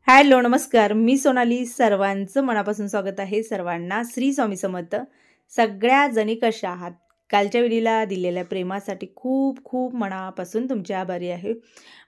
Hello नमस्कार, मी सोनाली. सर्वांचं मनापासून स्वागत आहे. सर्वांना श्री स्वामी समर्थ. सगळ्या जणी कशा आहात? कालच्या व्हिडिओला दिलेल्या प्रेमासाठी खूप खूप मनापासून तुमचे आभारी आहे.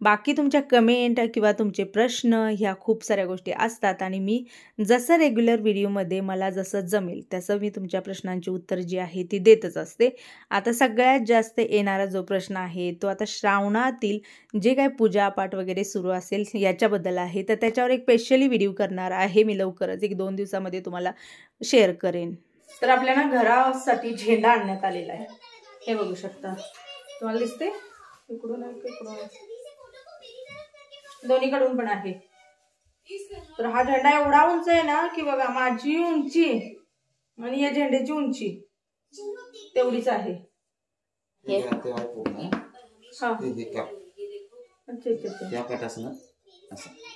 बाकी तुमच्या कमेंट किंवा तुमचे प्रश्न ह्या खूप साऱ्या गोष्टी असतात आणि मी जसं रेग्युलर व्हिडिओमध्ये मला जसं जमेल तसं मी तुमच्या प्रश्नांची उत्तर जी आहे ती देतच असते. आता सगळ्यात जास्त येणारा जो प्रश्न आहे तो आता श्रावणातील जे काही पूजापाठ वगैरे सुरू असेल याच्याबद्दल आहे. तर त्याच्यावर एक स्पेशली व्हिडिओ करणार आहे मी लवकरच, 1-2 दिवसामध्ये तुम्हाला शेअर करेन. तर आपल्याला घरासाठी झेंडा आणण्यात आलेला आहे. हे बघू शकता, तुम्हाला दिसते इकडून आहे इकडून दोन्हीकडून पण आहे. तर हा झेंडा एवढा उंच आहे ना की बघा माझी उंची आणि या झेंड्याची उंची तेवढीच आहे.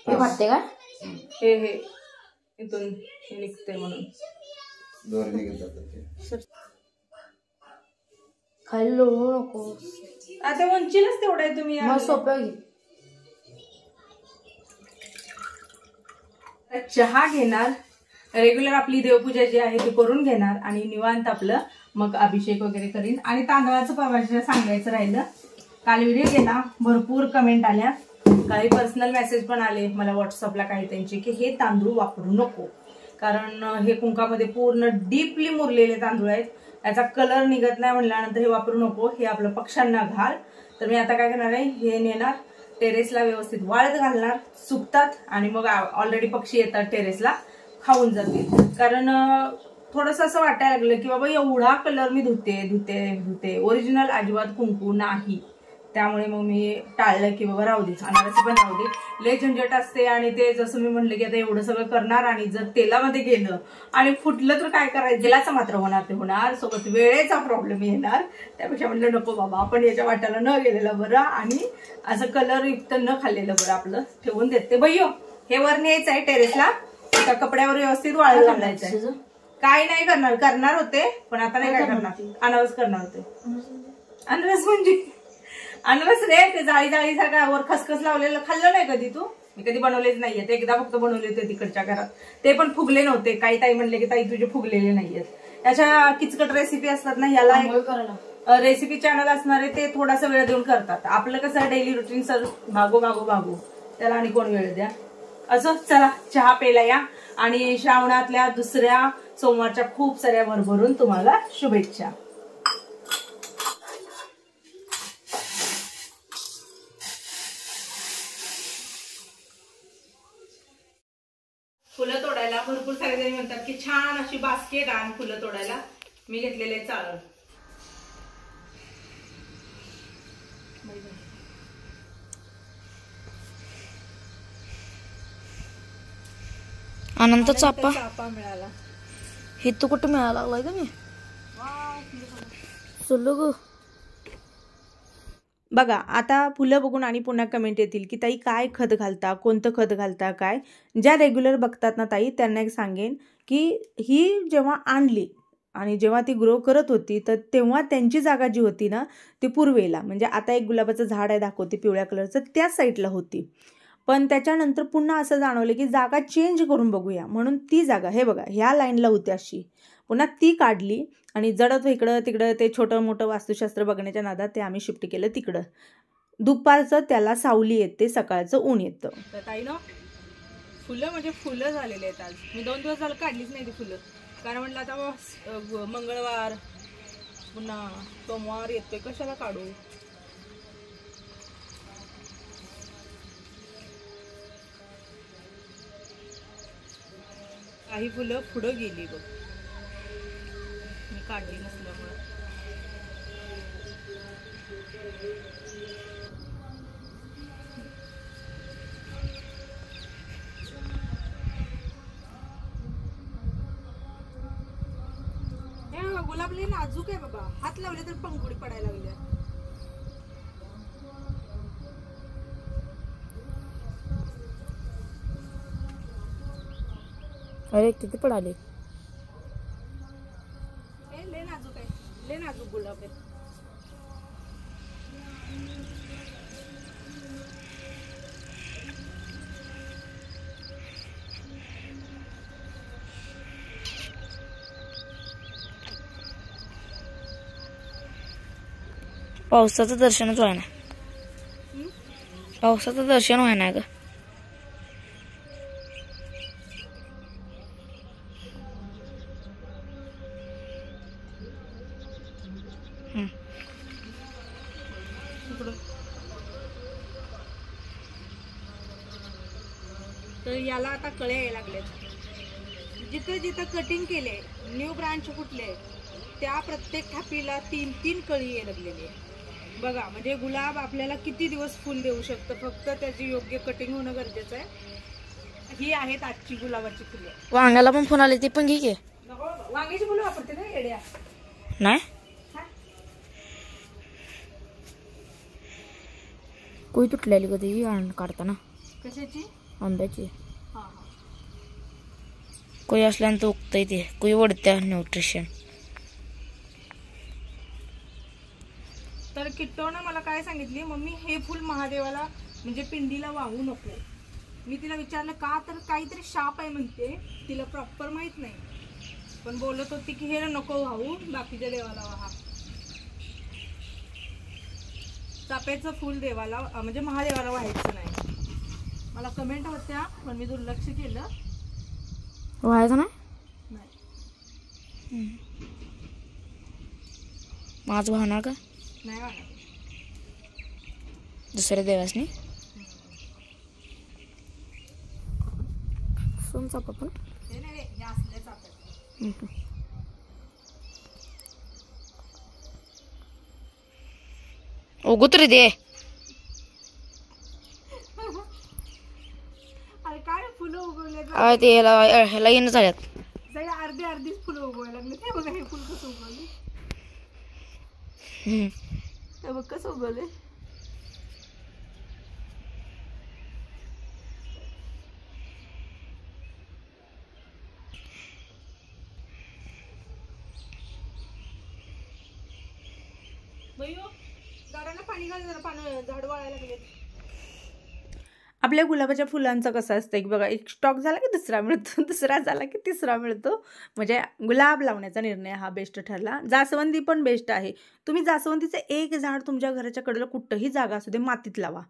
वाटते का हे इथून निघते म्हणून खाली लोळू नको. आता उंचीलाच तेवढं आहे. तुम्ही सोपं चहा घेणार, रेग्युलर आपली देवपूजा जी आहे ती करून घेणार आणि निवांत आपलं मग अभिषेक वगैरे करीन. आणि तांदळाचं प्रमाण सांगायचं राहिलं, काल व्हिडिओ केला, भरपूर कमेंट आल्या, काही पर्सनल मेसेज पण आले मला व्हॉट्सअपला काही त्यांचे की हे तांदूळ वापरू नको, कारण हे कुंकामध्ये पूर्ण डीपली मुरलेले तांदूळ आहेत, याचा कलर निघत नाही म्हणल्यानंतर हे वापरू नको, हे आपलं पक्ष्यांना घाल. तर मी आता काय करणार आहे, हे नेणार टेरेसला, व्यवस्थित वाळत घालणार, सुकतात आणि मग ऑलरेडी पक्षी येतात टेरेसला, खाऊन जातील. कारण थोडंसं असं वाटायला लागलं की बाबा एवढा कलर मी धुते ओरिजिनल अजिबात कुंकू नाही. त्यामुळे मग मी टाळलं की बाबा राहू दे, अनारसी पण राहू दे, लय झंझट असते. आणि ते जसं मी म्हणलं की आता एवढं सगळं करणार आणि जर तेलामध्ये गेलं आणि फुटलं तर काय करायचं, तेलाचं मात्र होणार ते होणार, सोबत वेळेचा प्रॉब्लेम येणार. त्यापेक्षा म्हणलं नको बाबा, आपण याच्या वाट्याला न गेलेलं बरं आणि असं कलर युक्त न खाल्लेलं बरं, आपलं ठेवून देते. भैयो हे वर न्यायचं आहे टेरेसला, त्या कपड्यावर व्यवस्थित वाळत घालायचं. काय नाही करणार होते पण आता नाही काय करणार, अनारस करणार होते. अनारस म्हणजे अनरस रे, ते जाळी सारखा वर खसखस लावलेलं खाल्लं नाही कधी तू? मी कधी बनवलेच नाहीये, ते एकदा फक्त बनवले होते तिकडच्या घरात, ते पण फुगले नव्हते. काही ताई म्हणले की ताई तुझे फुगलेले नाहीयेत. याच्या किचकट रेसिपी असतात ना, याला रेसिपी चॅनल असणारे ते थोडासा वेळ देऊन करतात. आपलं कसं डेली रुटीन सर भागो त्याला आणि कोण वेळ द्या. असं चला चहा प्यायला या आणि श्रावणातल्या दुसऱ्या सोमवारच्या खूप साऱ्या भरभरून तुम्हाला शुभेच्छा. फुलं तोडायला भरपूर सारे जणी म्हणतात की छान अशी बास्केट आण फुलं तोडायला. मी घेतलेले चालून अनंत चापा मिळाला. हे तू कुठे मिळाला लागलाय का मी चलो ग. बघा आता फुलं बघून आणि पुन्हा कमेंट येतील की ताई काय खत घालता, कोणतं खत घालता काय. ज्या रेग्युलर बघतात ना ताई, त्यांना एक सांगेन की ही जेव्हा आणली आणि जेव्हा ती ग्रो करत होती तर तेव्हा त्यांची जागा जी होती ना ती पूर्वेला, म्हणजे आता एक गुलाबाचं झाड आहे दाखवते पिवळ्या कलरचं, त्या साईडला होती. पण त्याच्यानंतर पुन्हा असं जाणवलं की जागा चेंज करून बघूया, म्हणून ती जागा हे बघा ह्या लाईनला होती अशी, पुन्हा ती काढली आणि जडत इकडं तिकडं ते छोटं मोठं वास्तुशास्त्र बघण्याच्या नादात ते आम्ही शिफ्ट केलं तिकडं. दुपारचं त्याला सावली येते, सकाळचं ऊन येतं. ताई ना फुलं म्हणजे फुलं झालेले आहेत. आज मी 2 दिवस झालं काढलीच नाही ती फुलं, कारण म्हटलं आता मंगळवार पुन्हा सोमवार येतोय, कशाला काढू. काही फुलं पुढं गेली बघ, मी काढली नसल्यामुळं. गुलाब लय नाजूक आहे बाबा, हात लावले तर पंखुडी पडायला लागल्या. अरे किती पडाले, लय नाजूक आहे, लय नाजूक गुलाब आहे. पावसाचं दर्शनच व्हाय ना. पावसाचं दर्शन व्हाय ना ग. तर याला आता कळे यायला लागलेत. जिथं जिथं कटिंग केले, न्यू ब्रांच फुटले, त्या प्रत्येक थापीला 3-3 कळी यायला लागलेली आहे. बघा म्हणजे गुलाब आपल्याला किती दिवस फुल देऊ शकतं, फक्त त्याची योग्य कटिंग होणं गरजेचं आहे. ही आहेत आजची गुलाबाची फुलं. वांग्याला पण फुल आले, ते पण घे की. वांग्याची फुलं वापरते ना येड्या. नाही कोई तुटलेली कधी काढताना. कशाची? आंब्याची. हा हा. कोई असल्यानंतर उगतंय ते, कोई ओढत्या न्यूट्रिशन. तर किट्टोनं मला काय सांगितली, मम्मी हे फुल महादेवाला म्हणजे पिंडीला वाहू नको. मी तिला विचारलं का, तर काहीतरी शाप आहे म्हणते, तिला प्रॉपर माहित नाही, पण बोलत होती की हे नको वाहू, बाकीच्या देवाला वाहा. चाफ्याचं फुल देवाला म्हणजे महादेवाला व्हायचं नाही. मला कमेंट होत्या पण मी दुर्लक्ष केलं. व्हायचं नाही. माझं वाहणार का नाही वाहणार दुसऱ्या देवासनी. सोन चापा पण ते नाही रे, हे असले चाफ्याचं. उगू तरी दे. अरे काय फुलं उगवले ते ह्याला येणं झाल्यात. अर्धी अर्धीच फुलं उगवायला लागले. ते बघा हे फुल कसं उगवले, हे बघ कसं उगवले. झाडांना पाणी घाल जरा, झाड वाळायला लागले. आपल्या गुलाबाच्या फुलांचं कसं असतं की बघा, एक स्टॉक झाला की दुसरा मिळतो, दुसरा झाला की तिसरा मिळतो. म्हणजे गुलाब लावण्याचा निर्णय हा बेस्ट ठरला. जास्वंदी पण बेस्ट आहे. तुम्ही जास्वंदीचं एक झाड तुमच्या घराच्या कडेला कुठंही जागा असू दे मातीत लावा.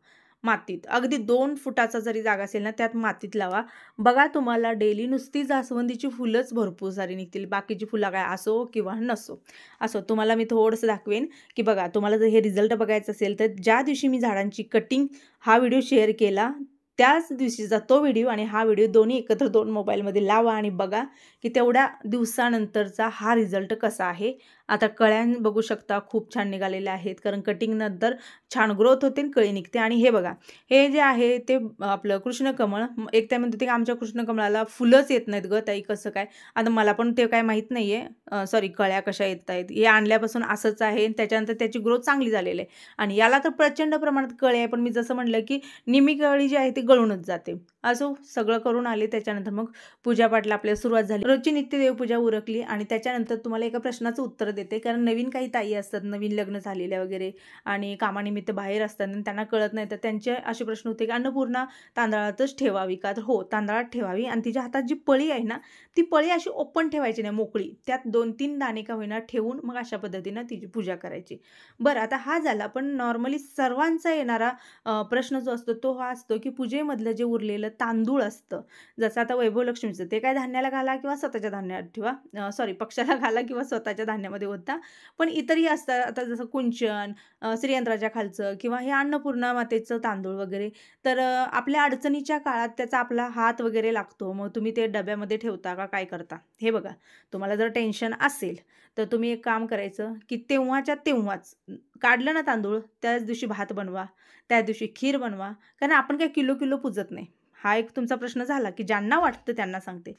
मातीत अगदी 2 फुटाचा जरी जागा असेल ना, त्यात मातीत लावा. बघा तुम्हाला डेली नुसती जास्वंदीची फुलंच भरपूर सारी निघतील. बाकीची फुलं काय असो किंवा नसो. असो तुम्हाला मी थोडंसं दाखवेन की बघा, तुम्हाला जर हे रिझल्ट बघायचं असेल तर ज्या दिवशी मी झाडांची कटिंग हा व्हिडिओ शेअर केला त्याच दिवशीचा तो व्हिडिओ आणि हा व्हिडिओ दोन्ही एकत्र 2 मोबाईलमध्ये लावा आणि बघा की तेवढ्या दिवसानंतरचा हा रिझल्ट कसा आहे. आता कळ्या बघू शकता खूप छान निघालेल्या आहेत, कारण कटिंगनंतर छान ग्रोथ होते, कळी निघते. आणि हे बघा, हे जे आहे ते आपलं कृष्णकमळ. एक त्या म्हणते की आमच्या कृष्णकमळाला फुलंच येत नाहीत ग ताई, कसं काय. आता मला पण ते काय माहीत नाही आहे, सॉरी कळ्या कशा येत आहेत. हे आणल्यापासून असंच आहे, त्याच्यानंतर त्याची ग्रोथ चांगली झालेली आहे. आणि याला तर प्रचंड प्रमाणात कळी आहे, पण मी जसं म्हटलं की निम्मी कळी जी आहे ती गळूनच जाते. असो सगळं करून आले. त्याच्यानंतर मग पूजापाठला आपल्याला सुरुवात झाली. रोजची नित्य देवपूजा उरकली आणि त्याच्यानंतर तुम्हाला एका प्रश्नाचं उत्तर देते, कारण नवीन काही ताई असतात, नवीन लग्न झालेल्या वगैरे आणि कामानिमित्त बाहेर असतात आणि त्यांना कळत नाही, तर त्यांचे असे प्रश्न होते की अन्नपूर्णा तांदळातच ठेवावी का. तर हो, तांदळात ठेवावी. आणि तिच्या हातात जी पळी आहे ना, ती पळी अशी ओपन ठेवायची नाही, मोकळी, त्यात 2-3 दाणे का होईना ठेवून मग अशा पद्धतीनं तिची पूजा करायची. बरं, आता हा झाला. पण नॉर्मली सर्वांचा येणारा प्रश्न जो असतो तो हा असतो की पूजेमधलं जे उरलेलं तांदूळ असतं, जसं आता वैभवलक्ष्मीचं, ते काय धान्याला घाला किंवा स्वतःच्या धान्यात ठेवा, सॉरी पक्षाला घाला किंवा स्वतःच्या धान्यामध्ये होता. पण इतरही असतात, आता जसं कुंचन, श्रीयंत्राच्या खालचं किंवा हे अन्नपूर्णा मातेचं तांदूळ वगैरे. तर आपल्या अडचणीच्या काळात त्याचा आपला हात वगैरे लागतो, मग तुम्ही ते डब्यामध्ये ठेवता का काय करता. हे बघा, तुम्हाला जर टेन्शन असेल तर तुम्ही एक काम करायचं की तेव्हाच्या तेव्हाच काढलं ना तांदूळ, त्याच दिवशी भात बनवा, त्या दिवशी खीर बनवा. कारण आपण काय किलो पूजत नाही. हा एक तुमचा प्रश्न झाला की ज्यांना वाटतं त्यांना सांगते.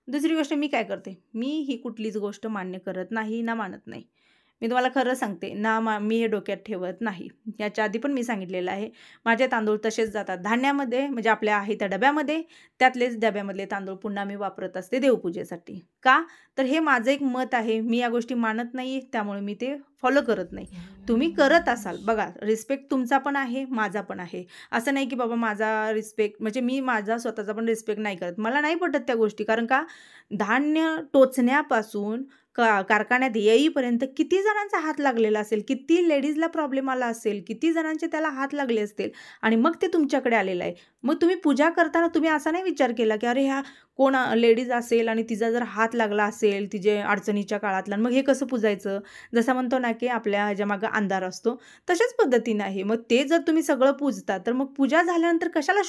दुसरी गोष्ट, मी काय करते, मी ही कुठलीच गोष्ट मान्य करत नाही ना मानत नाही. मी तुम्हाला खरं सांगते ना, मी हे डोक्यात ठेवत नाही. याच्या आधी पण मी सांगितलेलं आहे, माझे तांदूळ तसेच जातात धान्यामध्ये, म्हणजे आपल्या आहे त्या डब्यामध्ये, त्यातलेच डब्यामधले तांदूळ पुन्हा मी वापरत असते देवपूजेसाठी. का तर हे माझं एक मत आहे, मी या गोष्टी मानत नाही, त्यामुळे मी ते फॉलो करत नाही. तुम्ही करत असाल बघा, रिस्पेक्ट तुमचा पण आहे, माझा पण आहे. असं नाही की बाबा माझा रिस्पेक्ट म्हणजे मी माझा स्वतःचा पण रिस्पेक्ट नाही करत, मला नाही पटत त्या गोष्टी. कारण का धान्य टोचण्यापासून कारखान्यात येईपर्यंत किती जणांचा हात लागलेला असेल, किती लेडीजला प्रॉब्लेम आला असेल, किती जणांचे त्याला हात लागले असतील आणि मग ते तुमच्याकडे आलेलं आहे. मग तुम्ही पूजा करताना तुम्ही असा नाही विचार केला की अरे ह्या कोण लेडीज असेल आणि तिचा जर हात लागला असेल तिचे अडचणीच्या काळातला, मग हे कसं पूजायचं. जसं म्हणतो ना की आपल्या ह्याच्या मागं अंधार असतो, तशाच पद्धतीने आहे. मग ते जर तुम्ही सगळं पूजता तर मग पूजा झाल्यानंतर कशाला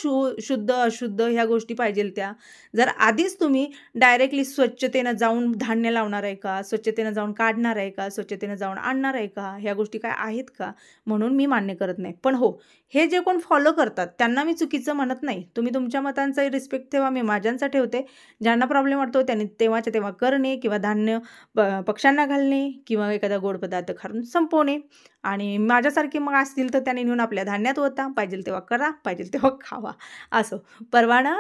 शुद्ध अशुद्ध ह्या गोष्टी पाहिजेल त्या. जर आधीच तुम्ही डायरेक्टली स्वच्छतेनं जाऊन धान्य लावणार आहे का, स्वच्छतेनं जाऊन काढणार आहे का, स्वच्छतेनं जाऊन आणणार आहे का, ह्या गोष्टी काय आहेत का, म्हणून मी मान्य करत नाही. पण हो, हे जे कोण फॉलो करतात त्यांना मी चुकीचं म्हणत नाही. तुम्ही तुमच्या मतांचा रिस्पेक्ट ठेवा, मी माझ्यांचा ठेवते. ज्यांना प्रॉब्लेम वाटतो त्यांनी तेव्हाच्या तेव्हा करणे किंवा धान्य पक्ष्यांना घालणे किंवा एखादा गोड पदार्थ खाऊन संपवणे. आणि माझ्यासारखे मग असतील तर त्यांनी नेऊन आपल्या धान्यात होता, पाहिजे तेव्हा करा, पाहिजे तेव्हा खावा. असं परवाना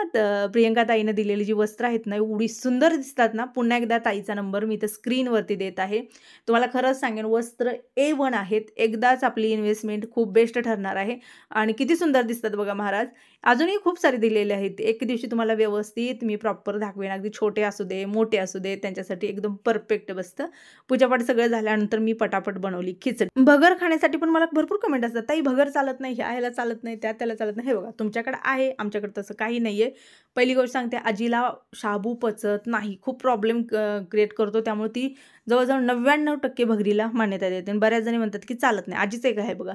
प्रियंका ताईनं दिलेली जी वस्त्र आहेत ना एवढी सुंदर दिसतात ना. पुन्हा एकदा ताईचा नंबर मी इथं स्क्रीनवरती देत आहे. तुम्हाला खरंच सांगेन वस्त्र A1 आहेत. एकदाच आपली इन्व्हेस्टमेंट खूप बेस्ट ठरणार आहे. आणि किती सुंदर दिसतात बघा महाराज. अजूनही खूप सारे दिलेले आहेत. एक दिवशी तुम्हाला व्यवस्थित मी प्रॉपर दाखवेन, अगदी छोटे असू दे मोठे असू दे त्यांच्यासाठी एकदम परफेक्ट बसतं. पूजापाठ सगळं झाल्यानंतर मी पटापट बनवली खिचडी. भगर खाण्यासाठी पण मला भरपूर कमेंट असतात, ताई भगर चालत नाही, ह्याला चालत नाही, त्याला चालत नाही. हे बघा तुमच्याकडे आहे, आमच्याकडे तसं काही नाही आहे. पहिली गोष्ट सांगते, आजीला शाबू पचत नाही, खूप प्रॉब्लेम क्रिएट करतो, त्यामुळे ती जवळजवळ 99% भगरीला मान्यता देते. आणि बऱ्याच जणी म्हणतात की चालत नाही. आजीचं एक आहे बघा,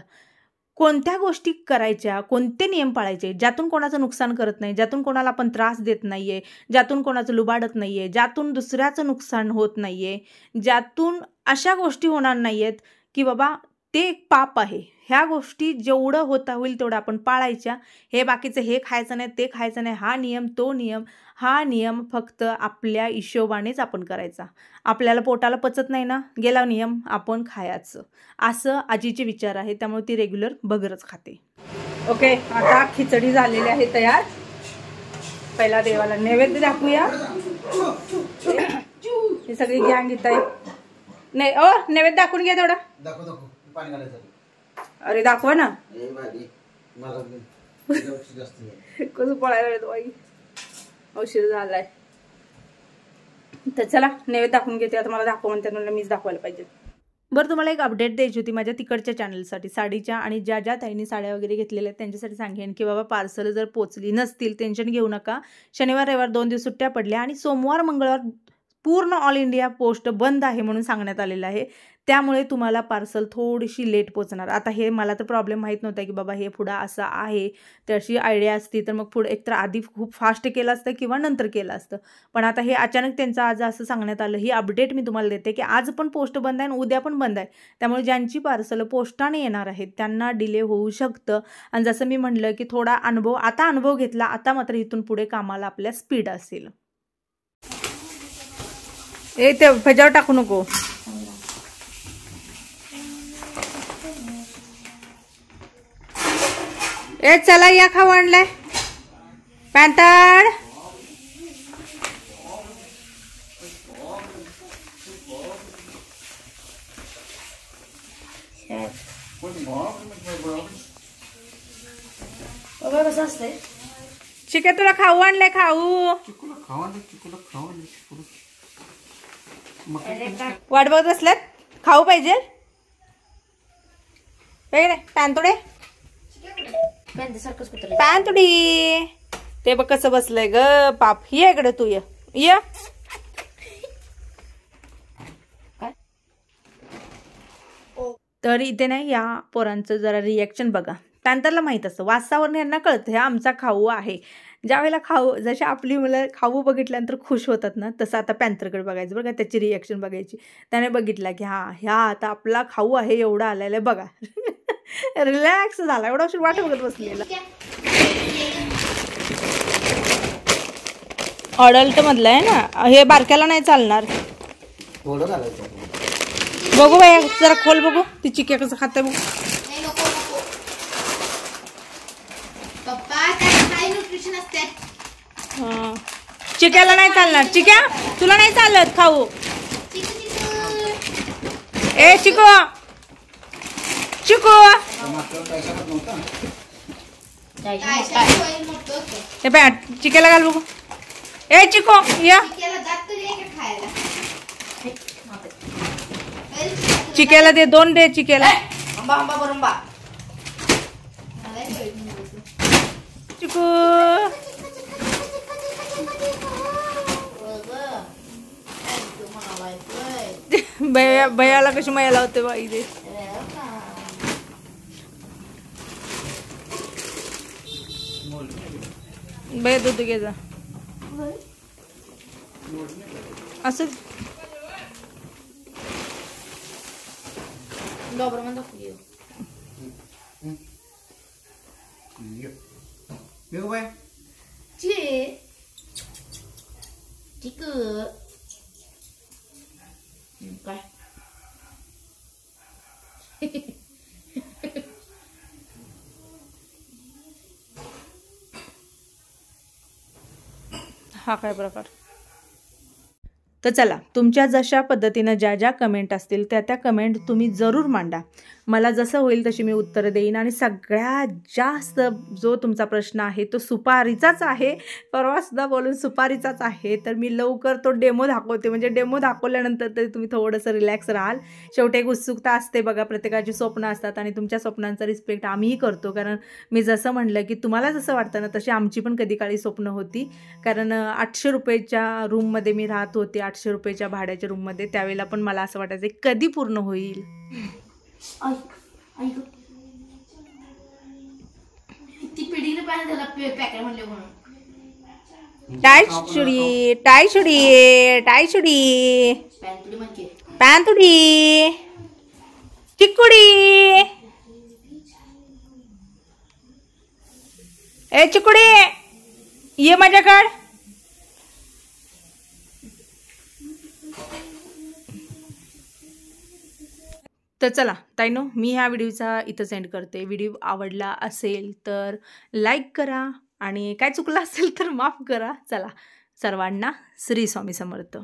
कोणत्या गोष्टी करायच्या, कोणते नियम पाळायचे ज्यातून कोणाचं नुकसान करत नाही, ज्यातून कोणाला आपण त्रास देत नाही आहे, ज्यातून कोणाचं लुबाडत नाही आहे, ज्यातून दुसऱ्याचं नुकसान होत नाही आहे, ज्यातून अशा गोष्टी होणार नाही आहेत की बाबा ते एक पाप आहे. ह्या गोष्टी जेवढं होता होईल तेवढं आपण पाळायच्या. हे बाकीचं हे खायचं नाही, ते खायचं नाही, हा नियम तो नियम, हा नियम फक्त आपल्या हिशोबानेच आपण करायचा. आपल्याला पोटाला पचत नाही ना, गेला नियम आपण खायचं, असं आजीचे विचार आहे. त्यामुळे ती रेग्युलर भगरच खाते. ओके, आता खिचडी झालेली आहे तयार. पहिला देवाला नैवेद्य दाखवूया. ही सगळी गँग इथं आहे. नाही ओ नैवेद्य दाखवून घ्या तेवढा. अरे दाखवा ना. कसं पळायला येतो बाई, उशीर झालाय. तर चला नैवेद्य दाखवून घेते. आता मला दाखव म्हणतात, मला मीच दाखवायला पाहिजे. बरं, तुम्हाला एक अपडेट द्यायची होती माझ्या तिकडच्या चॅनलसाठी, साडीच्या. आणि ज्या ज्या ताईंनी साड्या वगैरे घेतलेल्या आहेत त्यांच्यासाठी सांगेन की बाबा पार्सल जर पोचली नसतील टेन्शन घेऊ नका. शनिवार रविवार 2 दिवस सुट्ट्या पडल्या आणि सोमवार मंगळवार पूर्ण ऑल इंडिया पोस्ट बंद आहे म्हणून सांगण्यात आलेलं आहे. त्यामुळे तुम्हाला पार्सल थोडीशी लेट पोचणार. आता हे मला तर प्रॉब्लेम माहीत नव्हता की बाबा हे पुढं असं आहे. त्याची आयडिया असती तर मग पुढे एकतर आधी खूप फास्ट केलं असतं किंवा नंतर केलं असतं. पण आता हे अचानक त्यांचं आज असं सांगण्यात आलं. ही अपडेट मी तुम्हाला देते की आज पण पोस्ट बंद आहे आणि उद्या पण बंद आहे. त्यामुळे ज्यांची पार्सल पोस्टाने येणार आहेत त्यांना डिले होऊ शकतं. आणि जसं मी म्हटलं की थोडा अनुभव घेतला, आता मात्र इथून पुढे कामाला आपल्या स्पीड असेल. ए ते फजावर टाकू नको. ए चला या खाऊ आणलाय पॅन्टाड. कसं असतंय चिके तुला खाऊ आणलंय, खाऊ वाट बघत बसल्यात. खाऊ पाहिजे पॅन्टुडे पॅन्टुडी. ते बघ कसं बसलंय ग पाप. ये इकडे तू, ये. तर इथे नाही या पोरांचं जरा रिॲक्शन बघा. पॅन्थरला माहित असतं, वासावरून यांना कळतं हे आमचा खाऊ आहे. ज्या वेळेला खाऊ, जशी आपली मुलं खाऊ बघितल्यानंतर खुश होतात ना, तसं आता पॅन्थरकडे बघायचं बघा, त्याची रिॲक्शन बघायची. त्याने बघितला की ह्या आता आपला खाऊ आहे एवढा आलेला आहे बघा. रिलॅक्स झाला, एवढा उशीर वाट बघत बसलेला. अडल्ट मधलं आहे ना हे, बारक्याला नाही चालणार. बघू बाई जरा खोल बघू ती चिके कसं खाते बघू. चिक्याला नाही चालणार. चिक्या तुला नाही चालत खाऊ. ए चिको चिको हे बाय चिक्याला घाल बघू. ए चिको या चिक्याला दे 2 दे चिक्याला. चिको भैयाला कशी माया लावते बाई दे. भैया दूध घे जा असं काय हा काय प्रकार. तर चला तुमच्या जशा पद्धतीनं ज्या ज्या कमेंट असतील त्या कमेंट तुम्ही जरूर मांडा. मला जसं होईल तशी मी उत्तरं देईन. आणि सगळ्यात जास्त जो तुमचा प्रश्न आहे तो सुपारीचाच आहे. परवासुद्धा बोलून सुपारीचाच आहे. तर मी लवकर तो डेमो दाखवते. म्हणजे डेमो दाखवल्यानंतर तरी तुम्ही थोडंसं रिलॅक्स राहाल. शेवटी एक उत्सुकता असते बघा. प्रत्येकाची स्वप्न असतात आणि तुमच्या स्वप्नांचा रिस्पेक्ट आम्हीही करतो. कारण मी जसं म्हणलं की तुम्हाला जसं वाटतं ना तशी आमची पण कधी काळी स्वप्न होती. कारण 800 रुपयेच्या रूममध्ये मी राहत होते. 800 रुपयेच्या भाड्याच्या रूममध्ये. त्यावेळेला पण मला असं वाटायचं कधी पूर्ण होईल. टायचुडी टायचुडी टायचुडी पॅन्थुडी चिकुडी. ए चिकुडी ये माझ्याकडे. तर चला ताईनो मी ह्या व्हिडिओचा इथं सेंड करते. व्हिडिओ आवडला असेल तर लाईक करा आणि काय चुकलं असेल तर माफ करा. चला सर्वांना श्री स्वामी समर्थ.